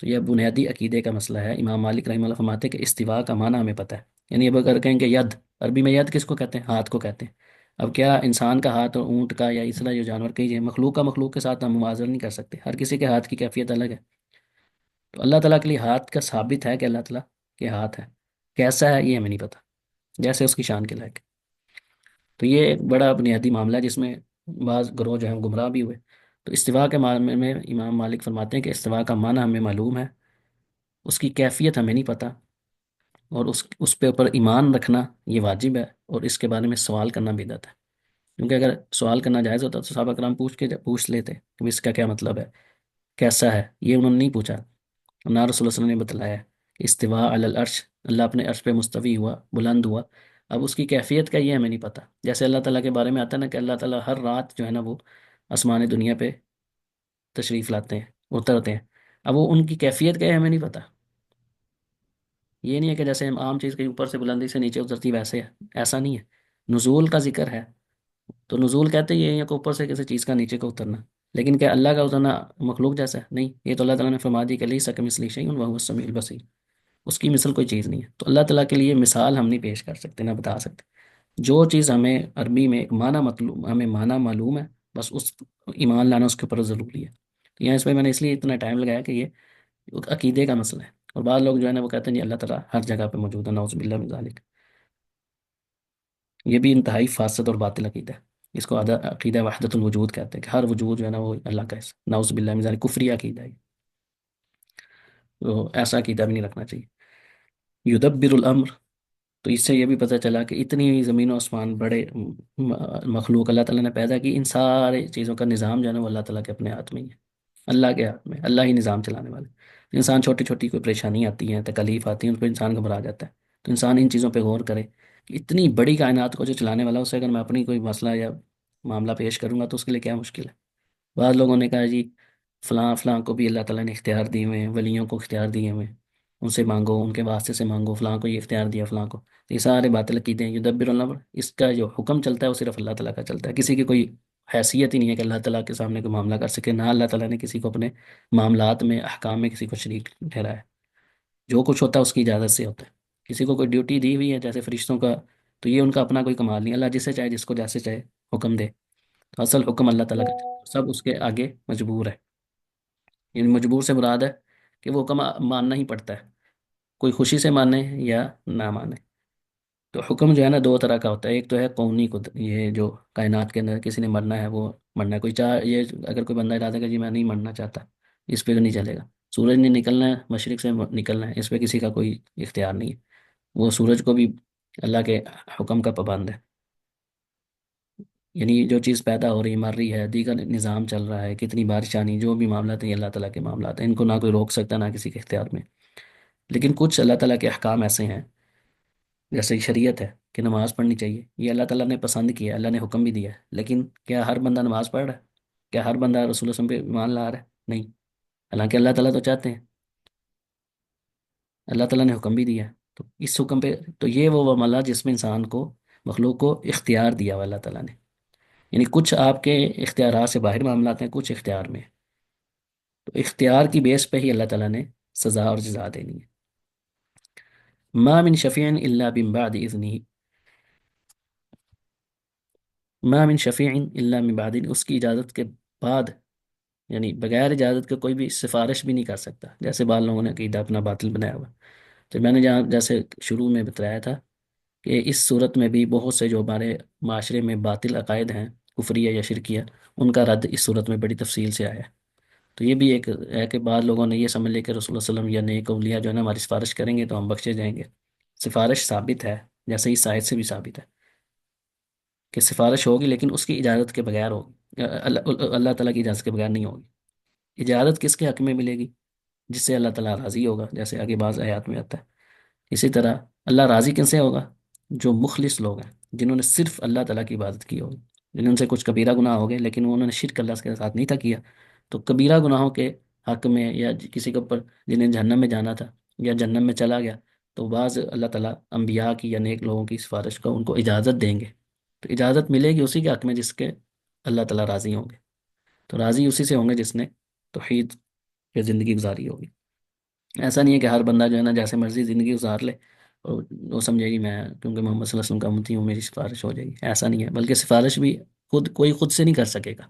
A: تو یہ بنیادی عقیدے کا مسئلہ ہے. امام مالک رحمہ اللہ فرماتے ہیں کہ استواء کا معنی ہمیں پتہ ہے. یعنی اب اگر کہیں کہ ید، عربی میں ید کس کو کہتے ہیں؟ ہاتھ کو کہتے ہیں. اب کیا انسان کا ہاتھ اور اونٹ کا یا اس طرح جو جانور کئی مخلوق کا مخلوق کے ساتھ ہم موازنہ نہیں کر سکتے، ہر کسی کے ہاتھ کی کیفیت الگ ہے. تو اللہ تعالیٰ کے لیے ہاتھ کا ثابت ہے کہ اللہ تعالیٰ کے ہاتھ ہے، کیسا ہے یہ ہمیں نہیں پتا، جیسے اس کی شان کے لائق ہے. تو یہ ایک بڑا بنیادی معاملہ ہے جس میں بعض گروہ جو ہیں گمراہ بھی ہوئے. تو استواء کے معاملے میں امام مالک فرماتے ہیں کہ استواء کا معنی ہمیں معلوم ہے، اس کی کیفیت ہمیں نہیں پتہ، اور اس پہ اوپر ایمان رکھنا یہ واجب ہے، اور اس کے بارے میں سوال کرنا بدعت ہے. کیونکہ اگر سوال کرنا جائز ہوتا تو صحابہ کرام پوچھ لیتے کہ اس کا کیا مطلب ہے، کیسا ہے. یہ انہوں نے نہیں پوچھا. نہ رسول اللہ صلی اللہ علیہ وسلم نے بتلایا کہ استواء علی العرش، اللہ اپنے عرش پہ مستوی ہوا، بلند ہوا. اب اس کی کیفیت کا یہ ہمیں نہیں پتہ. جیسے اللہ تعالیٰ کے بارے میں آتا ہے نا کہ اللہ تعالیٰ ہر رات جو ہے نا وہ آسمان دنیا پہ تشریف لاتے ہیں، اترتے ہیں. اب وہ ان کی کیفیت کیا ہے ہمیں نہیں پتہ. یہ نہیں ہے کہ جیسے ہم عام چیز کے اوپر سے بلندی سے نیچے اترتی ویسے ہے، ایسا نہیں ہے. نزول کا ذکر ہے تو نزول کہتے ہی ہیں کہ اوپر سے کسی چیز کا نیچے کا اترنا. لیکن کیا اللہ کا اترنا مخلوق جیسا ہے؟ نہیں. یہ تو اللہ تعالیٰ نے فرما دی کہ لیس کمثلہ شیء وہو السمیع البصیر. اس کی مثل کوئی چیز نہیں ہے. تو اللہ تعالیٰ کے لیے مثال ہم نہیں پیش کر سکتے، نہ بتا سکتے. جو چیز ہمیں عربی میں ایک معنی مطلوب، ہمیں معنی معلوم ہے، بس اس ایمان لانا اس کے اوپر ضروری ہے. تو یہاں اس میں نے اس لیے اتنا ٹائم لگایا کہ یہ عقیدے کا مسئلہ ہے. اور بعض لوگ جو ہے نا وہ کہتے ہیں جی اللہ تعالیٰ ہر جگہ پہ موجود ہے، نعوذ باللہ من ذالک. یہ بھی انتہائی فاسد اور باطل عقیدہ ہے. اس کو عقیدہ وحدت الوجود کہتے ہیں کہ ہر وجود جو ہے نا وہ اللہ کا ہے. نعوذ باللہ من ذالک، کفری عقیدہ ہے. تو ایسا عقیدہ بھی نہیں رکھنا چاہیے. یدبر الامر، تو اس سے یہ بھی پتہ چلا کہ اتنی زمین و آسمان بڑے مخلوق اللہ تعالیٰ نے پیدا کی، ان سارے چیزوں کا نظام جو ہے نا وہ اللہ تعالیٰ کے اپنے ہاتھ میں ہی ہے. اللہ کے ہاتھ میں، اللہ ہی نظام چلانے والے. انسان چھوٹی چھوٹی کوئی پریشانی آتی ہیں، تکلیف آتی ہیں، ان پہ انسان گھبرا جاتا ہے. تو انسان ان چیزوں پہ غور کرے کہ اتنی بڑی کائنات کو جو چلانے والا، اسے اگر میں اپنی کوئی مسئلہ یا معاملہ پیش کروں گا تو اس کے لیے کیا مشکل ہے. بعض لوگوں نے کہا جی فلاں فلاں کو بھی اللہ تعالیٰ نے اختیار دیے ہوئے ہیں، ولیوں کو اختیار دیے ہوئے ہیں، ان سے مانگو، ان کے واسطے سے مانگو، فلاں کو یہ اختیار دیا، فلاں کو. تو یہ سارے باطل عقیدے ہیں. یدبر الامر، اس کا جو حکم چلتا ہے وہ صرف اللہ تعالیٰ کا چلتا ہے. کسی کی کوئی حیثیت ہی نہیں ہے کہ اللہ تعالیٰ کے سامنے کوئی معاملہ کر سکے. نہ اللہ تعالیٰ نے کسی کو اپنے معاملات میں، احکام میں کسی کو شریک ٹھہرایا ہے. جو کچھ ہوتا ہے اس کی اجازت سے ہوتا ہے. کسی کو کوئی ڈیوٹی دی ہوئی ہے جیسے فرشتوں کا، تو یہ ان کا اپنا کوئی کمال نہیں. اللہ جسے چاہے، جس کو جیسے چاہے حکم دے. تو اصل حکم اللہ تعالیٰ کا ہے. سب اس کے آگے مجبور ہے. یعنی مجبور سے مراد ہے کہ وہ حکم ماننا ہی پڑتا ہے، کوئی خوشی سے مانے یا نہ مانے. تو حکم جو ہے نا دو طرح کا ہوتا ہے. ایک تو ہے قونی کو، یہ جو کائنات کے اندر کسی نے مرنا ہے وہ مرنا ہے. کوئی چاہ یہ اگر کوئی بندہ ارادہ کہ جی میں نہیں مرنا چاہتا، اس پہ نہیں چلے گا. سورج نے نکلنا ہے، مشرق سے نکلنا ہے، اس پہ کسی کا کوئی اختیار نہیں ہے. وہ سورج کو بھی اللہ کے حکم کا پابند ہے. یعنی جو چیز پیدا ہو رہی مر رہی ہے، دیگر نظام چل رہا ہے، کتنی بارش آنی، جو بھی معاملات ہیں یہ اللہ تعالیٰ کے معاملات ہیں. ان کو نہ کوئی روک سکتا، نہ کسی کے اختیار میں. لیکن کچھ اللہ تعالیٰ کے احکام ایسے ہیں، جیسے شریعت ہے کہ نماز پڑھنی چاہیے، یہ اللہ تعالیٰ نے پسند کیا ہے، اللہ نے حکم بھی دیا ہے. لیکن کیا ہر بندہ نماز پڑھ رہا ہے؟ کیا ہر بندہ رسول اللہ صلی اللہ علیہ وسلم پہ ایمان لا رہا ہے؟ نہیں. حالانکہ اللہ تعالیٰ تو چاہتے ہیں، اللہ تعالیٰ نے حکم بھی دیا ہے. تو اس حکم پہ، تو یہ وہ معاملہ جس میں انسان کو، مخلوق کو اختیار دیا ہوا اللہ تعالیٰ نے. یعنی کچھ آپ کے اختیارات سے باہر معاملات ہیں، کچھ اختیار میں ہیں. تو اختیار کی بیس پہ ہی اللہ تعالیٰ نے سزا اور جزا دینی ہے. ما من شفیع الا من بعد اذنہ، ما من شفیع الا من بعد، اس کی اجازت کے بعد، یعنی بغیر اجازت کے کوئی بھی سفارش بھی نہیں کر سکتا. جیسے بعض لوگوں نے عقیدہ اپنا باطل بنایا ہوا. تو میں نے جہاں جیسے شروع میں بتایا تھا کہ اس صورت میں بھی بہت سے جو ہمارے معاشرے میں باطل عقائد ہیں، کفریہ یا شرکیہ، ان کا رد اس صورت میں بڑی تفصیل سے آیا ہے. تو یہ بھی ایک ہے کہ بعض لوگوں نے یہ سمجھ لیا کہ رسول اللہ صلی اللہ علیہ وسلم یا نیک اولیاء جو ہے نا ہماری سفارش کریں گے تو ہم بخشے جائیں گے. سفارش ثابت ہے، جیسے اس آیت سے بھی ثابت ہے کہ سفارش ہوگی، لیکن اس کی اجازت کے بغیر ہوگی. اللہ تعالیٰ کی اجازت کے بغیر نہیں ہوگی. اجازت کس کے حق میں ملے گی؟ جس سے اللہ تعالیٰ راضی ہوگا، جیسے آگے بعض آیات میں آتا ہے. اسی طرح اللہ راضی کن سے ہوگا؟ جو مخلص لوگ ہیں، جنہوں نے صرف اللہ تعالیٰ کی عبادت کی ہوگی، جنہوں سے کچھ کبیرہ گناہ ہو گئے لیکن انہوں نے شرک اللہ کے ساتھ نہیں تھا کیا. تو کبیرہ گناہوں کے حق میں، یا کسی کے اوپر جنہیں جہنم میں جانا تھا یا جہنم میں چلا گیا، تو بعض اللہ تعالیٰ انبیاء کی یا نیک لوگوں کی سفارش کا ان کو اجازت دیں گے. تو اجازت ملے گی اسی کے حق میں جس کے اللہ تعالیٰ راضی ہوں گے. تو راضی اسی سے ہوں گے جس نے توحید کی زندگی گزاری ہوگی. ایسا نہیں ہے کہ ہر بندہ جو ہے نا جیسے مرضی زندگی گزار لے اور وہ سمجھے گی میں کیونکہ محمد صلی اللہ علیہ وسلم کا امتی ہوں میری سفارش ہو جائے گی. ایسا نہیں ہے، بلکہ سفارش بھی کوئی خود سے نہیں کر سکے گا.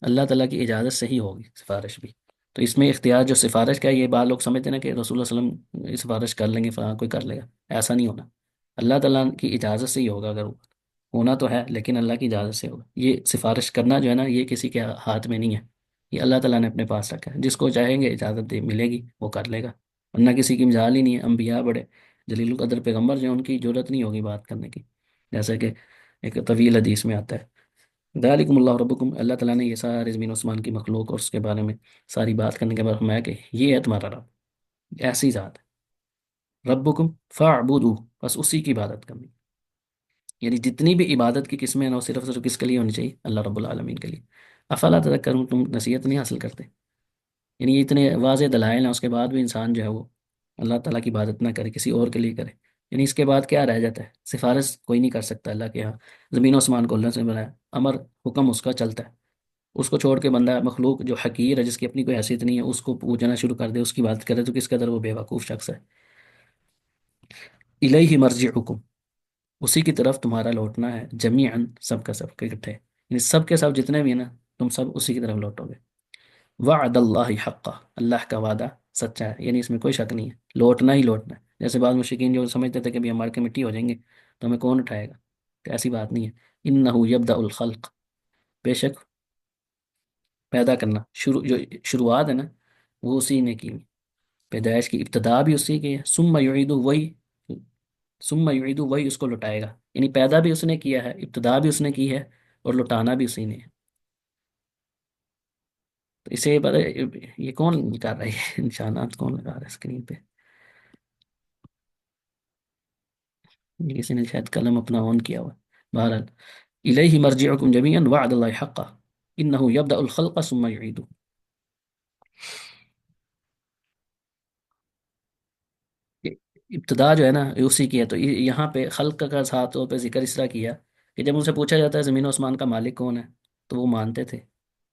A: اللہ تعالیٰ کی اجازت سے ہی ہوگی سفارش بھی. تو اس میں اختیار جو سفارش کا ہے، یہ بعض لوگ سمجھتے ہیں نا کہ رسول اللہ صلی اللہ علیہ وسلم سفارش کر لیں گے، فلاں کوئی کر لے گا. ایسا نہیں ہونا. اللہ تعالیٰ کی اجازت سے ہی ہوگا. اگر ہونا تو ہے لیکن اللہ کی اجازت سے ہوگا. یہ سفارش کرنا جو ہے نا یہ کسی کے ہاتھ میں نہیں ہے، یہ اللہ تعالیٰ نے اپنے پاس رکھا ہے. جس کو چاہیں گے اجازت دے ملے گی وہ کر لے گا، ورنہ کسی کی مجال ہی نہیں ہے. انبیاء بڑے جلیل القدر پیغمبر جو ہیں ان کی ضرورت نہیں ہوگی بات کرنے کی. جیسا کہ ایک طویل حدیث میں آتا ہے، ذالکم اللہ ربکم، اللہ تعالیٰ نے یہ سارے زمین و آسمان کی مخلوق اور اس کے بارے میں ساری بات کرنے کے بعد فرمایا کہ یہ ہے تمہارا رب، ایسی ذات ہے. ربکم فاعبدوہ، بس اسی کی عبادت کرنی. یعنی جتنی بھی عبادت کی قسمیں ہیں نا وہ صرف صرف کس کے لیے ہونی چاہیے؟ اللہ رب العالمین کے لیے. افلا تذکرون، تم نصیحت نہیں حاصل کرتے؟ یعنی یہ اتنے واضح دلائل ہیں، اس کے بعد بھی انسان جو ہے وہ اللہ تعالیٰ کی عبادت نہ کرے، کسی اور کے لیے کرے، یعنی اس کے بعد کیا رہ جاتا ہے؟ سفارش کوئی نہیں کر سکتا اللہ کے یہاں، زمین و آسمان کو اللہ سے بنایا، امر حکم اس کا چلتا ہے، اس کو چھوڑ کے بندہ مخلوق جو حقیر ہے، جس کی اپنی کوئی حیثیت نہیں ہے، اس کو پوجنا شروع کر دے، اس کی بات کرے، تو کس قدر وہ بے وقوف شخص ہے۔ الیہ مرجعکم، اسی کی طرف تمہارا لوٹنا ہے، جمیعاً، سب کا سب اکٹھے، یعنی سب کے سب جتنے بھی ہیں نا، تم سب اسی کی طرف لوٹو گے۔ وعد اللہ حقا، اللہ کا وعدہ سچا ہے، یعنی اس میں کوئی شک نہیں ہے، لوٹنا ہی لوٹنا ہے۔ جیسے بعض مشرکین جو سمجھتے تھے کہ بھی ہم مر کے مٹی ہو جائیں گے تو ہمیں کون اٹھائے گا، تو ایسی بات نہیں ہے۔ انہ یبدأ الخلق، بے شک پیدا کرنا، جو شروعات ہے نا، وہ اسی نے کی، پیدائش کی ابتدا بھی اسی کی ہے، ثم یعیدو، وہی اس کو لٹائے گا، یعنی پیدا بھی اس نے کیا ہے، ابتدا بھی اس نے کی ہے، اور لٹانا بھی اسی نے ہے۔ تو اسے پتہ یہ کون کر رہا ہے نشانات کون لگا رہا ہے اسکرین پہ؟ یہ کسی نے شاید قلم اپنا آن کیا ہوا ہے۔ بہرحال الیہ مرجعکم جمیعا وعد اللہ حقا انه یبدأ الخلق ثم یعیدو۔ ابتدا جو ہے نا یہ اسی کی ہے، تو یہاں پہ خلق کا ساتھ طور پہ ذکر اس طرح کیا کہ جب ان سے پوچھا جاتا ہے زمین و آسمان کا مالک کون ہے، تو وہ مانتے تھے۔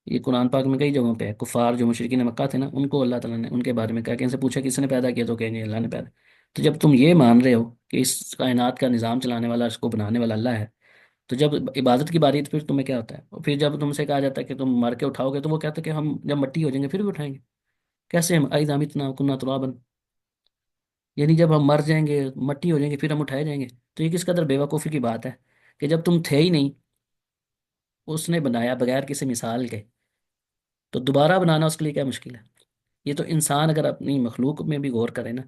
A: یہ قرآن پاک میں کئی جگہوں پہ ہے، کفار جو مشرکین مکہ تھے نا، ان کو اللہ تعالیٰ نے ان کے بارے میں کہا کہ ان سے پوچھا کس نے پیدا کیا، تو کہیں گے اللہ نے پیدا۔ تو جب تم یہ مان رہے ہو کہ اس کائنات کا نظام چلانے والا، اس کو بنانے والا اللہ ہے، تو جب عبادت کی باری ہے تو پھر تمہیں کیا ہوتا ہے؟ اور پھر جب تم سے کہا جاتا ہے کہ تم مر کے اٹھاؤ گے، تو وہ کہتے ہیں کہ ہم جب مٹی ہو جائیں گے پھر بھی اٹھائیں گے، کیسے ہم اذا متنا وکنا ترابا، یعنی جب ہم مر جائیں گے مٹی ہو جائیں گے پھر ہم اٹھائے جائیں گے؟ تو یہ کس قدر بے وقوفی کی بات ہے کہ جب تم تھے ہی نہیں، اس نے بنایا بغیر کسی مثال کے، تو دوبارہ بنانا اس کے لیے کیا مشکل ہے؟ یہ تو انسان اگر اپنی مخلوق میں بھی غور کرے نا،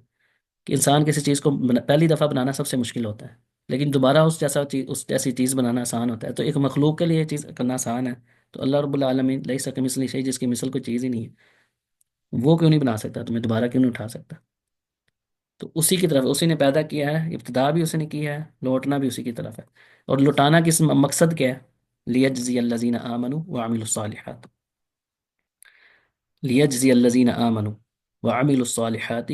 A: کہ انسان کسی چیز کو پہلی دفعہ بنانا سب سے مشکل ہوتا ہے، لیکن دوبارہ اس جیسی چیز بنانا آسان ہوتا ہے، تو ایک مخلوق کے لیے یہ چیز کرنا آسان ہے، تو اللہ رب العالمین لیس کمثلہ شیء، جس کی مثل کوئی چیز ہی نہیں ہے، وہ کیوں نہیں بنا سکتا تمہیں، دوبارہ کیوں نہیں اٹھا سکتا؟ تو اسی کی طرف اسی نے پیدا کیا ہے، ابتدا بھی اسی نے کی ہے، لوٹنا بھی اسی کی طرف ہے۔ اور لوٹانا کس مقصد کیا ہے؟ لیجزی الذین آمنوا وعملوا الصالحات، لیجزی الذین آمنوا وعملوا الصالحات،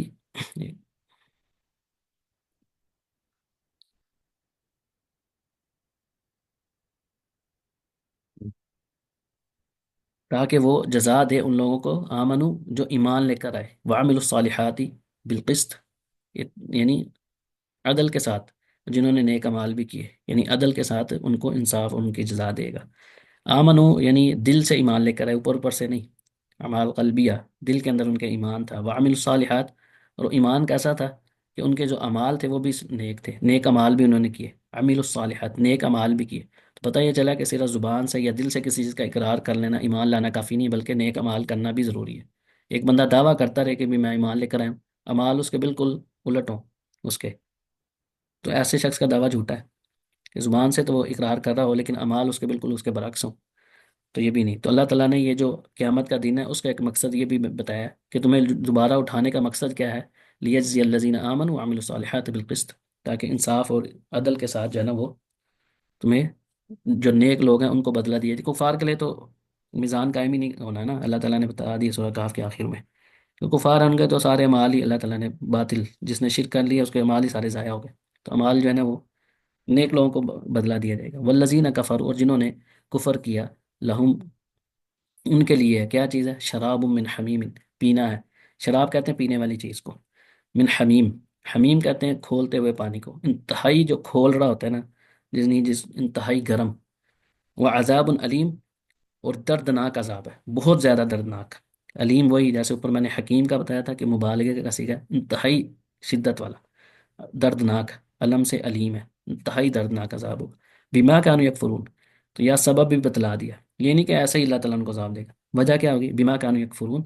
A: تاکہ وہ جزا دے ان لوگوں کو، آمنو جو ایمان لے کر آئے، وعملوا الصالحات بالقسط، یعنی عدل کے ساتھ، جنہوں نے نیک اعمال بھی کیے، یعنی عدل کے ساتھ ان کو انصاف اور ان کی جزا دے گا۔ آمنو یعنی دل سے ایمان لے کر آئے، اوپر اوپر سے نہیں، اعمال قلبیہ، دل کے اندر ان کے ایمان تھا، وعمل الصالحات، اور ایمان کیسا تھا کہ ان کے جو اعمال تھے وہ بھی نیک تھے، نیک اعمال بھی انہوں نے کیے، عمل الصالحات، نیک اعمال بھی کیے۔ تو پتہ یہ چلا کہ صرف زبان سے یا دل سے کسی چیز کا اقرار کر لینا، ایمان لانا کافی نہیں، بلکہ نیک اعمال کرنا بھی ضروری ہے۔ ایک بندہ دعویٰ کرتا رہے کہ بھی میں ایمان لے کر آیا ہوں، اعمال اس کے بالکل الٹ ہوں اس کے، تو ایسے شخص کا دعویٰ جھوٹا ہے، کہ زبان سے تو وہ اقرار کر رہا ہو لیکن اعمال اس کے بالکل اس کے برعکس ہوں، تو یہ بھی نہیں۔ تو اللہ تعالیٰ نے یہ جو قیامت کا دن ہے اس کا ایک مقصد یہ بھی بتایا کہ تمہیں دوبارہ اٹھانے کا مقصد کیا ہے، لیجزی الذین آمنوا وعملوا الصالحات بالقسط، تاکہ انصاف اور عدل کے ساتھ جو ہے نا وہ تمہیں جو نیک لوگ ہیں ان کو بدلہ دیا جائے۔ کفار کے لیے تو میزان قائم ہی نہیں ہونا ہے نا، اللہ تعالیٰ نے بتا دیا سورہ کہف کے آخر میں، تو کفار ہیں ان کے تو سارے اعمال ہی اللہ تعالیٰ نے باطل، جس نے شرک کر لیا اس کے اعمال ہی سارے ضائع ہو گئے، تو اعمال جو ہے نا وہ نیک لوگوں کو بدلہ دیا جائے گا۔ والذین کفروا، اور جنہوں نے کفر کیا، لہم، ان کے لیے کیا چیز ہے؟ شراب من حمیم، پینا ہے، شراب کہتے ہیں پینے والی چیز کو، من حمیم، حمیم کہتے ہیں کھولتے ہوئے پانی کو، انتہائی جو کھول رہا ہوتا ہے نا، جس انتہائی گرم، وہ عذاب علیم، اور دردناک عذاب ہے، بہت زیادہ دردناک۔ علیم وہی جیسے اوپر میں نے حکیم کا بتایا تھا کہ مبالغے کا صیغہ ہے، انتہائی شدت والا، دردناک، علم سے علیم ہے، انتہائی دردناک عذاب ہوگا۔ بما کانوا یکفرون، تو یا سبب بھی بتلا دیا، یہ نہیں کہ ایسے ہی اللہ تعالیٰ ان کو عذاب دے گا، وجہ کیا ہوگی؟ بما کانوا یکفرون،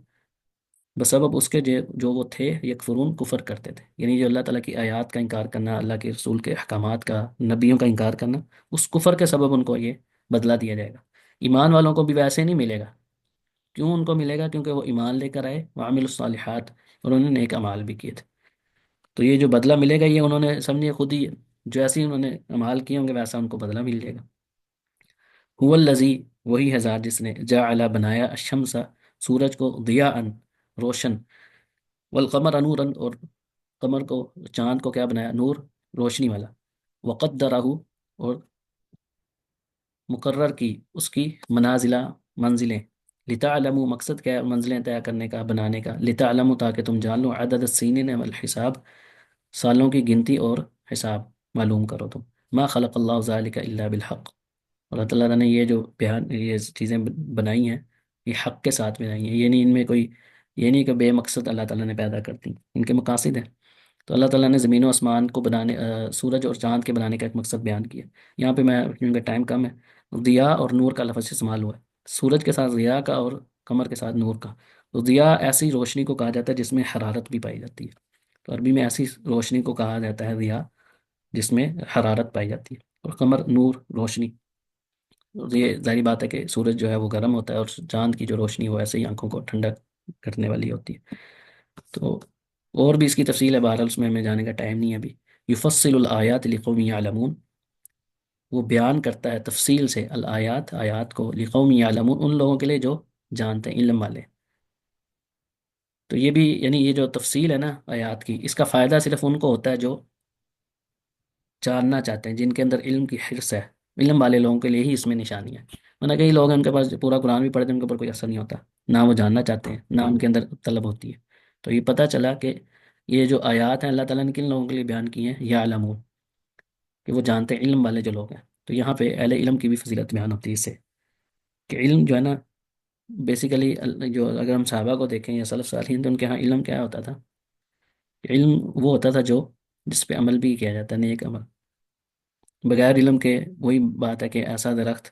A: بسبب اس کے جو وہ تھے، یکفرون کفر کرتے تھے، یعنی جو اللہ تعالیٰ کی آیات کا انکار کرنا، اللہ کے رسول کے احکامات کا، نبیوں کا انکار کرنا، اس کفر کے سبب ان کو یہ بدلہ دیا جائے گا۔ ایمان والوں کو بھی ویسے نہیں ملے گا، کیوں ان کو ملے گا؟ کیونکہ وہ ایمان لے کر آئے، وعملوا الصالحات، اور انہوں نے نیک اعمال بھی کیے تھے، تو یہ جو بدلہ ملے گا یہ انہوں نے سمجھے خود ہی، جو ایسے ہی انہوں نے اعمال کیے ہوں گے ویسا ان کو بدلہ مل جائے گا۔ هو الذی، وہی ہے ذات جس نے جعل بنایا الشمس، سورج کو، ضیاء روشن، والقمر نورا، اور قمر کو، چاند کو کیا بنایا؟ نور، روشنی والا، وقدرہ، اور مقرر کی اس کی منازلہ، منزلیں، لتعلموا، مقصد کیا ہے منزلیں طے کرنے کا، بنانے کا، لتعلموا تاکہ تم جان لو، عدد السنین والحساب، سالوں کی گنتی اور حساب معلوم کرو تم، ما خلق اللہ ذالک الا بالحق، اللہ تعالیٰ نے یہ جو بیان، یہ چیزیں بنائی ہیں، یہ حق کے ساتھ بنائی ہیں، یہ نہیں ان میں کوئی، یہ نہیں کہ بے مقصد اللہ تعالیٰ نے پیدا کرتی، ان کے مقاصد ہیں۔ تو اللہ تعالیٰ نے زمین و آسمان کو بنانے، سورج اور چاند کے بنانے کا ایک مقصد بیان کیا۔ یہاں پہ میں، کیونکہ ٹائم کم ہے، ضیاء اور نور کا لفظ استعمال ہوا ہے، سورج کے ساتھ ضیاء کا اور قمر کے ساتھ نور کا۔ تو ضیاء ایسی روشنی کو کہا جاتا ہے جس میں حرارت بھی پائی جاتی ہے، تو عربی میں ایسی روشنی کو کہا جاتا ہے ضیاء جس میں حرارت پائی جاتی ہے، اور قمر نور، روشنی۔ اور یہ ظاہری بات ہے کہ سورج جو ہے وہ گرم ہوتا ہے، اور چاند کی جو روشنی وہ ایسے ہی آنکھوں کو ٹھنڈا کرنے والی ہوتی ہے۔ تو اور بھی اس کی تفصیل ہے، بہرحال اس میں ہمیں جانے کا ٹائم نہیں ہے ابھی۔ یفصل الآیات لقوم یعلمون، وہ بیان کرتا ہے تفصیل سے الآیات، آیات کو، لقوم یعلمون، ان لوگوں کے لیے جو جانتے ہیں، علم والے۔ تو یہ بھی، یعنی یہ جو تفصیل ہے نا آیات کی، اس کا فائدہ صرف ان کو ہوتا ہے جو جاننا چاہتے ہیں، جن کے اندر علم کی حرص ہے، علم والے لوگوں کے لیے ہی اس میں نشانی ہے، ورنہ کئی لوگ ہیں ان کے پاس پورا قرآن بھی پڑھتے ہیں، ان کے اوپر کوئی اثر نہیں ہوتا، نہ وہ جاننا چاہتے ہیں، نہ ان کے اندر طلب ہوتی ہے۔ تو یہ پتہ چلا کہ یہ جو آیات ہیں اللہ تعالیٰ نے کن لوگوں کے لیے بیان کی ہیں؟ یا علمون، کہ وہ جانتے ہیں، علم والے جو لوگ ہیں۔ تو یہاں پہ اہل علم کی بھی فضیلت بیان ہوتی ہے اس سے، کہ علم جو ہے نا، بیسیکلی جو اگر ہم صحابہ کو دیکھیں یا سلف صالحین، تو ان کے ہاں علم کیا ہوتا تھا؟ علم وہ ہوتا تھا جو، جس پہ عمل بھی کیا جاتا ہے، نیک عمل۔ بغیر علم کے، وہی بات ہے کہ ایسا درخت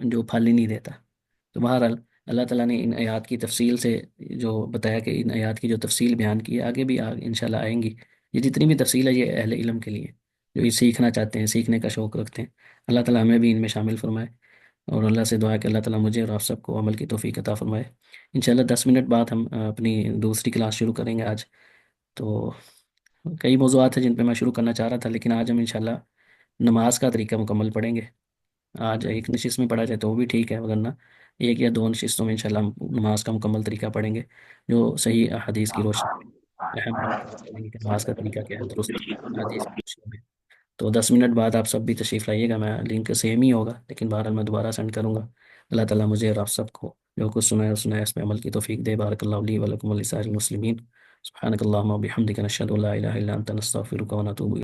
A: جو پھل ہی نہیں دیتا۔ تو بہرحال اللہ تعالیٰ نے ان آیات کی تفصیل سے جو بتایا، کہ ان آیات کی جو تفصیل بیان کی ہے، آگے بھی انشاءاللہ آئیں گی، یہ جتنی بھی تفصیل ہے یہ اہل علم کے لیے، جو یہ سیکھنا چاہتے ہیں، سیکھنے کا شوق رکھتے ہیں۔ اللہ تعالیٰ ہمیں بھی ان میں شامل فرمائے، اور اللہ سے دعا ہے کہ اللہ تعالیٰ مجھے اور آپ سب کو عمل کی توفیق عطا فرمائے۔ انشاءاللہ 10 منٹ بعد ہم اپنی دوسری کلاس شروع کریں گے آج۔ تو کئی موضوعات ہیں جن پہ میں شروع کرنا چاہ رہا تھا، لیکن آج ہم انشاءاللہ نماز کا طریقہ مکمل پڑھیں گے۔ آج ایک نشست میں پڑھا جائے تو وہ بھی ٹھیک ہے، ورنہ ایک یا دو نشستوں میں انشاءاللہ ہم نماز کا مکمل طریقہ پڑھیں گے، جو صحیح حدیث کی روشنی میں اہم بات پڑھیں گے کہ نماز کا طریقہ کیا ہے درست حدیث کی روشنی میں۔ تو 10 منٹ بعد آپ سب بھی تشریف لائیے گا، میں لنک سیم ہی ہوگا لیکن بہرحال میں دوبارہ سینڈ کروں گا۔ اللہ تعالیٰ مجھے اور آپ سب کو جو کچھ سنا ہے اس پہ عمل کی توفیق دے۔ بارک اللہ لی ولکم ولسائر المسلمین، سبحانک اللہم و بحمدک، نشہد ان لا الہ الا انت، نستغفرک و نتوب الیک۔